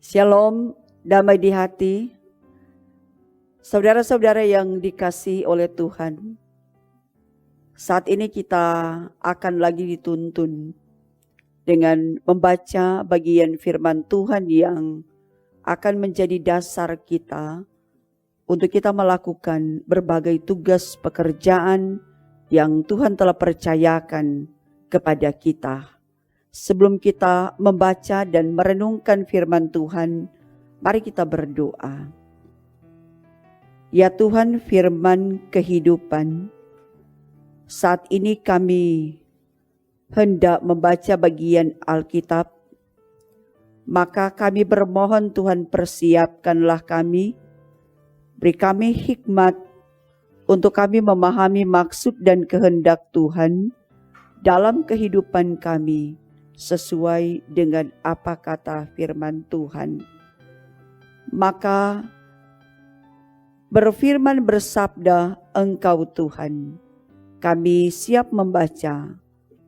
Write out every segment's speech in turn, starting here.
Shalom, damai di hati. Saudara-saudara yang dikasihi oleh Tuhan, saat ini kita akan lagi dituntun dengan membaca bagian firman Tuhan yang akan menjadi dasar kita untuk kita melakukan berbagai tugas pekerjaan yang Tuhan telah percayakan kepada kita. Sebelum kita membaca dan merenungkan firman Tuhan, mari kita berdoa. Ya Tuhan, firman kehidupan, saat ini kami hendak membaca bagian Alkitab, maka kami bermohon Tuhan, persiapkanlah kami, beri kami hikmat untuk kami memahami maksud dan kehendak Tuhan dalam kehidupan kami, sesuai dengan apa kata firman Tuhan. Maka berfirman bersabda Engkau Tuhan, kami siap membaca,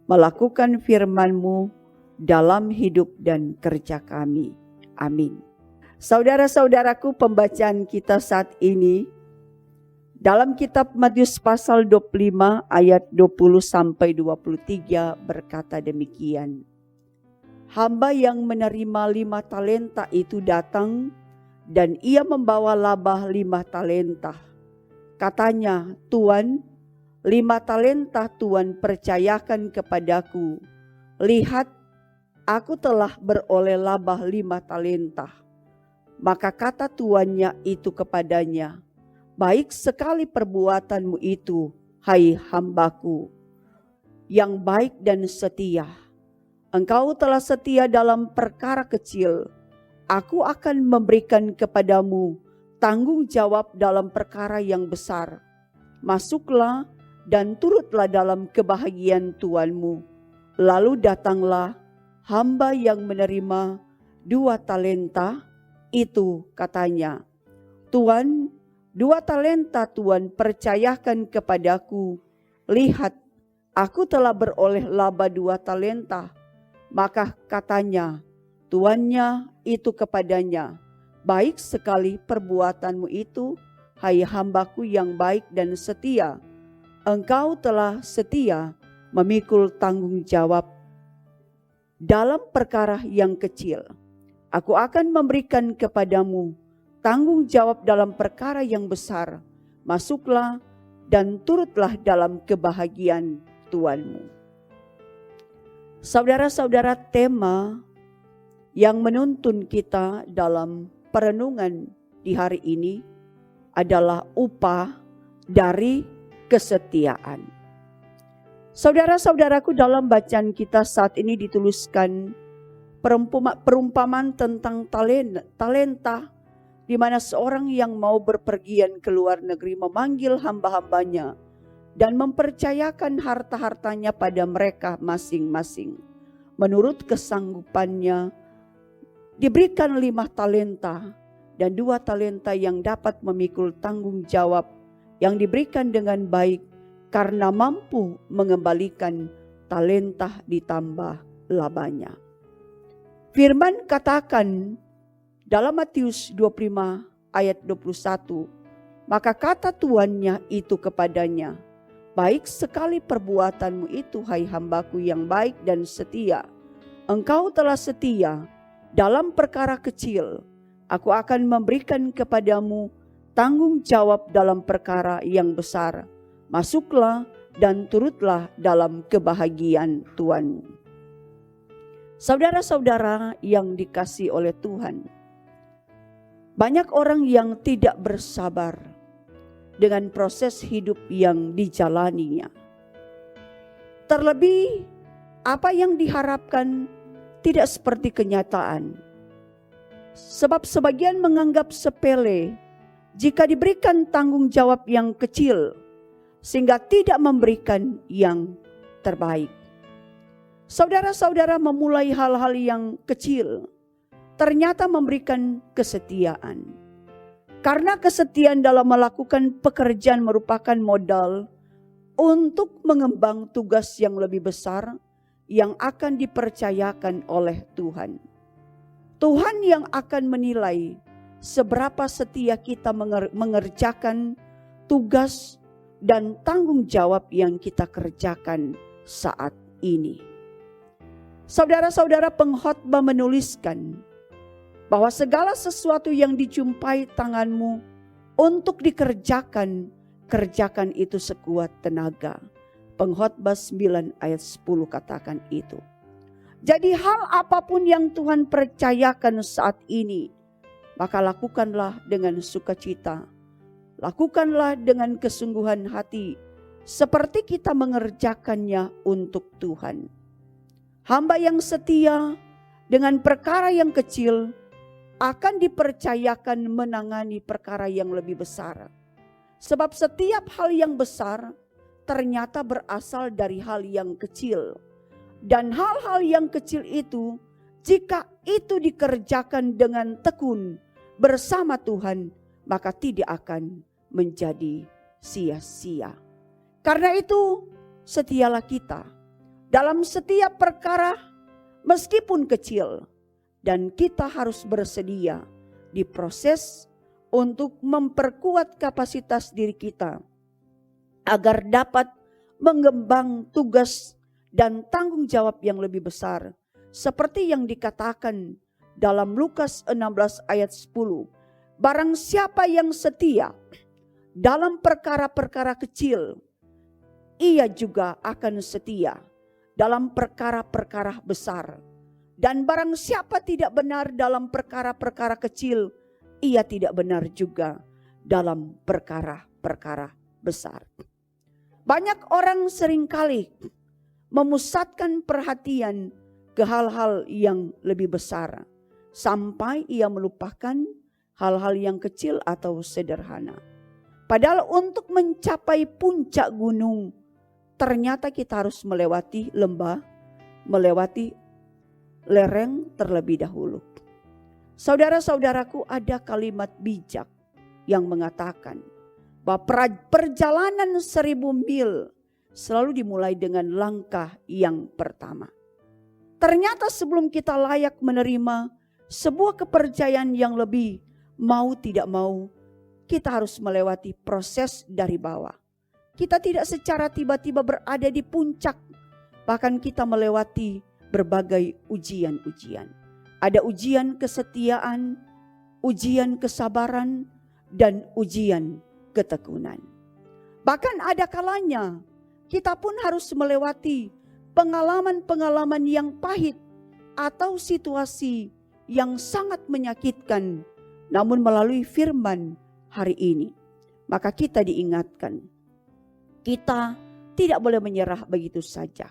melakukan firman-Mu dalam hidup dan kerja kami. Amin. Saudara-saudaraku, pembacaan kita saat ini dalam kitab Matius pasal 25 ayat 20-23 berkata demikian. Hamba yang menerima 5 talenta itu datang dan ia membawa laba 5 talenta. Katanya, Tuan, 5 talenta Tuan percayakan kepadaku. Lihat, aku telah beroleh laba 5 talenta. Maka kata tuannya itu kepadanya, baik sekali perbuatanmu itu, hai hambaku, yang baik dan setia. Engkau telah setia dalam perkara kecil, aku akan memberikan kepadamu tanggung jawab dalam perkara yang besar. Masuklah dan turutlah dalam kebahagiaan Tuanmu. Lalu datanglah hamba yang menerima 2 talenta itu, katanya, Tuan, 2 talenta Tuan percayakan kepadaku. Lihat, aku telah beroleh laba 2 talenta. Maka katanya, tuannya itu kepadanya, baik sekali perbuatanmu itu, hai hambaku yang baik dan setia. Engkau telah setia memikul tanggung jawab dalam perkara yang kecil. Aku akan memberikan kepadamu tanggung jawab dalam perkara yang besar. Masuklah dan turutlah dalam kebahagiaan Tuanmu. Saudara-saudara, tema yang menuntun kita dalam perenungan di hari ini adalah upah dari kesetiaan. Saudara-saudaraku, dalam bacaan kita saat ini dituliskan perumpamaan tentang talenta, di mana seorang yang mau berpergian ke luar negeri memanggil hamba-hambanya dan mempercayakan harta-hartanya pada mereka masing-masing. Menurut kesanggupannya, diberikan 5 talenta dan 2 talenta yang dapat memikul tanggung jawab yang diberikan dengan baik karena mampu mengembalikan talenta ditambah labanya. Firman katakan dalam Matius 25 ayat 21, maka kata tuannya itu kepadanya, baik sekali perbuatanmu itu, hai hambaku yang baik dan setia. Engkau telah setia dalam perkara kecil. Aku akan memberikan kepadamu tanggung jawab dalam perkara yang besar. Masuklah dan turutlah dalam kebahagiaan Tuanmu. Saudara-saudara yang dikasihi oleh Tuhan, banyak orang yang tidak bersabar dengan proses hidup yang dijalaninya. Terlebih, apa yang diharapkan tidak seperti kenyataan. Sebab sebagian menganggap sepele jika diberikan tanggung jawab yang kecil, sehingga tidak memberikan yang terbaik. Saudara-saudara, memulai hal-hal yang kecil ternyata memberikan kesetiaan. Karena kesetiaan dalam melakukan pekerjaan merupakan modal untuk mengembang tugas yang lebih besar yang akan dipercayakan oleh Tuhan. Tuhan yang akan menilai seberapa setia kita mengerjakan tugas dan tanggung jawab yang kita kerjakan saat ini. Saudara-saudara, pengkhotbah menuliskan bahwa segala sesuatu yang dijumpai tanganmu untuk dikerjakan, kerjakan itu sekuat tenaga. Pengkhotbah 9 ayat 10 katakan itu. Jadi hal apapun yang Tuhan percayakan saat ini, maka lakukanlah dengan sukacita. Lakukanlah dengan kesungguhan hati, seperti kita mengerjakannya untuk Tuhan. Hamba yang setia dengan perkara yang kecil akan dipercayakan menangani perkara yang lebih besar. Sebab setiap hal yang besar ternyata berasal dari hal yang kecil. Dan hal-hal yang kecil itu, jika itu dikerjakan dengan tekun bersama Tuhan, maka tidak akan menjadi sia-sia. Karena itu, setialah kita dalam setiap perkara meskipun kecil, dan kita harus bersedia diproses untuk memperkuat kapasitas diri kita agar dapat mengembang tugas dan tanggung jawab yang lebih besar, seperti yang dikatakan dalam Lukas 16 ayat 10. Barang siapa yang setia dalam perkara-perkara kecil, ia juga akan setia dalam perkara-perkara besar. Dan barang siapa tidak benar dalam perkara-perkara kecil, ia tidak benar juga dalam perkara-perkara besar. Banyak orang seringkali memusatkan perhatian ke hal-hal yang lebih besar, sampai ia melupakan hal-hal yang kecil atau sederhana. Padahal untuk mencapai puncak gunung, ternyata kita harus melewati lembah, melewati lereng terlebih dahulu. Saudara-saudaraku, ada kalimat bijak yang mengatakan bahwa perjalanan 1000 mil selalu dimulai dengan langkah yang pertama. Ternyata sebelum kita layak menerima sebuah kepercayaan yang lebih, mau tidak mau, kita harus melewati proses dari bawah. Kita tidak secara tiba-tiba berada di puncak, bahkan kita melewati berbagai ujian-ujian. Ada ujian kesetiaan, ujian kesabaran, dan ujian ketekunan. Bahkan ada kalanya kita pun harus melewati pengalaman-pengalaman yang pahit atau situasi yang sangat menyakitkan. Namun melalui firman hari ini, maka kita diingatkan, kita tidak boleh menyerah begitu saja.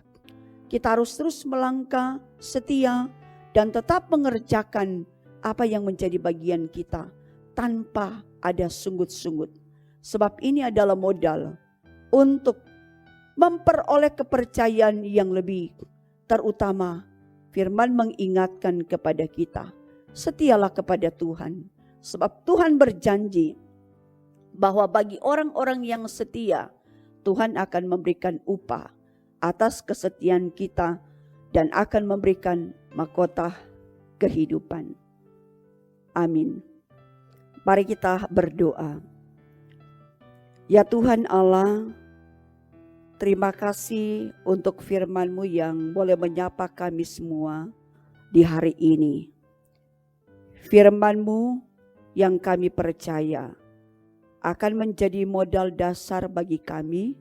Kita harus terus melangkah setia dan tetap mengerjakan apa yang menjadi bagian kita tanpa ada sungut-sungut. Sebab ini adalah modal untuk memperoleh kepercayaan yang lebih. Terutama firman mengingatkan kepada kita, setialah kepada Tuhan. Sebab Tuhan berjanji bahwa bagi orang-orang yang setia, Tuhan akan memberikan upah atas kesetiaan kita dan akan memberikan mahkota kehidupan. Amin. Mari kita berdoa. Ya Tuhan Allah, terima kasih untuk firman-Mu yang boleh menyapa kami semua di hari ini. Firman-Mu yang kami percaya akan menjadi modal dasar bagi kami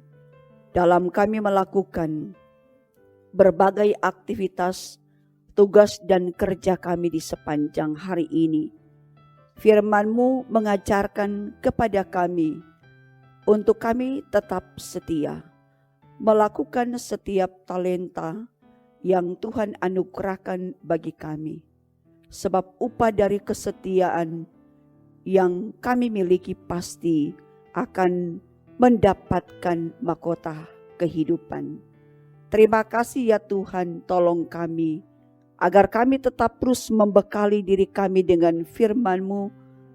dalam kami melakukan berbagai aktivitas, tugas dan kerja kami di sepanjang hari ini. Firman-Mu mengajarkan kepada kami untuk kami tetap setia, melakukan setiap talenta yang Tuhan anugerahkan bagi kami. Sebab upah dari kesetiaan yang kami miliki pasti akan mendapatkan mahkota kehidupan. Terima kasih ya Tuhan, tolong kami agar kami tetap terus membekali diri kami dengan firman-Mu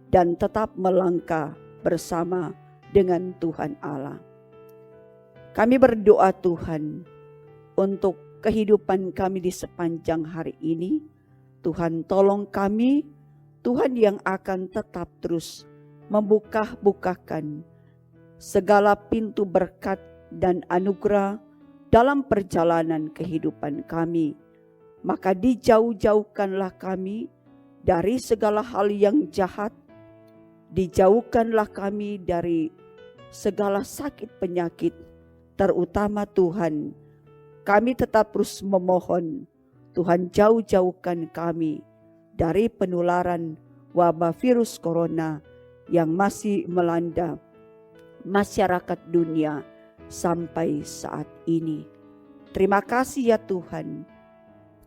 dan tetap melangkah bersama dengan Tuhan Allah. Kami berdoa Tuhan untuk kehidupan kami di sepanjang hari ini. Tuhan tolong kami, Tuhan yang akan tetap terus membuka-bukakan segala pintu berkat dan anugerah dalam perjalanan kehidupan kami. Maka dijauh-jauhkanlah kami dari segala hal yang jahat, dijauhkanlah kami dari segala sakit penyakit, terutama Tuhan, kami tetap terus memohon, Tuhan jauh-jauhkan kami dari penularan wabah virus corona yang masih melanda masyarakat dunia sampai saat ini. Terima kasih ya Tuhan,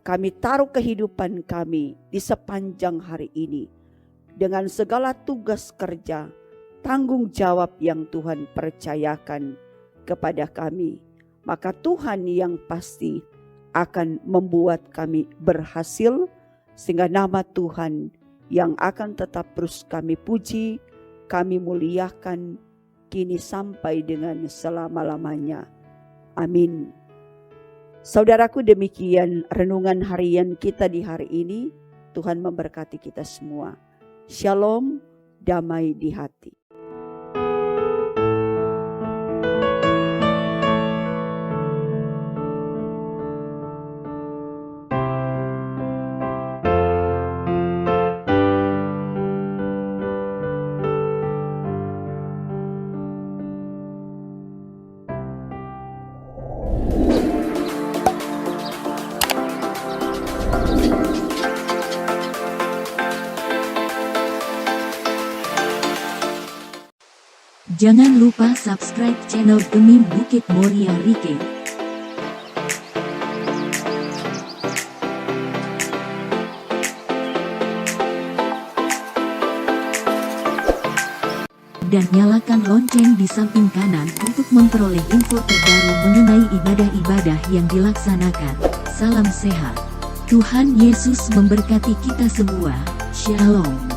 kami taruh kehidupan kami di sepanjang hari ini dengan segala tugas kerja, tanggung jawab yang Tuhan percayakan kepada kami. Maka Tuhan yang pasti akan membuat kami berhasil, sehingga nama Tuhan yang akan tetap terus kami puji, kami muliakan, kini sampai dengan selama-lamanya. Amin. Saudaraku, demikian renungan harian kita di hari ini. Tuhan memberkati kita semua. Shalom, damai di hati. Jangan lupa subscribe channel Demi Bukit Moria Rike. Dan nyalakan lonceng di samping kanan untuk memperoleh info terbaru mengenai ibadah-ibadah yang dilaksanakan. Salam sehat. Tuhan Yesus memberkati kita semua. Shalom.